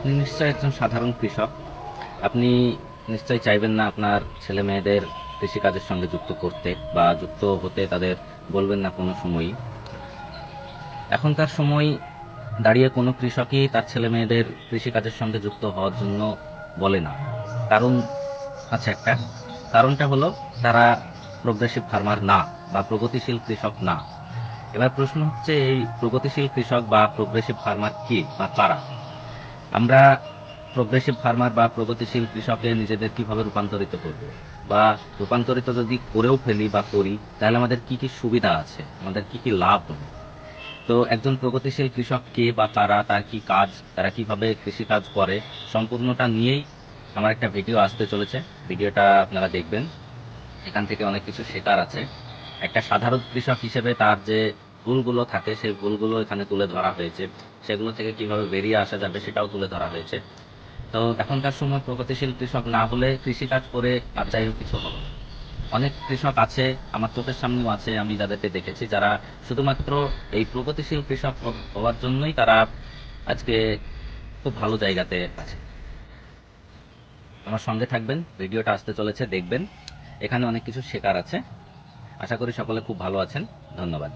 আপনি নিশ্চয়ই একজন সাধারণ কৃষক। আপনি নিশ্চয়ই চাইবেন না আপনার ছেলে মেয়েদের কৃষিকাজের সঙ্গে যুক্ত করতে বা যুক্ত হতে তাদের বলবেন না কোনো সময়ই। এখনকার সময় দাঁড়িয়ে কোনো কৃষকই তার ছেলে মেয়েদের কৃষিকাজের সঙ্গে যুক্ত হওয়ার জন্য বলে না। কারণ আছে একটা, কারণটা হলো তারা প্রোগ্রেসিভ ফার্মার না বা প্রগতিশীল কৃষক না। এবার প্রশ্ন হচ্ছে এই প্রগতিশীল কৃষক বা প্রোগ্রেসিভ ফার্মার কি বা কারা? আমরা প্রোগ্রেসিভ ফার্মার বা প্রগতিশীল কৃষকে নিজেদের কিভাবে রূপান্তরিত করব, বা রূপান্তরিত যদি করেও ফেলি বা করি, তাহলে আমাদের কি কি সুবিধা আছে, আমাদের কি কি লাভ হবে। তো একজন প্রগতিশীল কৃষক কে বা কারা, তার কি কাজ, তারা কিভাবে কৃষিকাজ করে, সম্পূর্ণটা নিয়েই আমার একটা ভিডিও আসতে চলেছে। ভিডিওটা আপনারা দেখবেন, এখান থেকে অনেক কিছু শেখার আছে। একটা সাধারণ কৃষক হিসেবে তার যে ভুলগুলো থাকে সেই ভুলগুলো এখানে তুলে ধরা হয়েছে, সেগুলো থেকে কিভাবে বেরিয়ে আসা যাবে সেটাও তুলে ধরা হয়েছে। তো এখনকার সময় প্রগতিশীল কৃষক না হলে কৃষিকাজ করে আর যাই হোক কিছু হবে না। অনেক কৃষক আছে, আমার চোখের সামনেও আছে, আমি যাদেরকে দেখেছি, যারা শুধুমাত্র এই প্রগতিশীল কৃষক হওয়ার জন্যই তারা আজকে খুব ভালো জায়গাতে আছে। আমার সঙ্গে থাকবেন, ভিডিওটা আসতে চলেছে, দেখবেন, এখানে অনেক কিছু শেখার আছে। আশা করি সকলে খুব ভালো আছেন। ধন্যবাদ।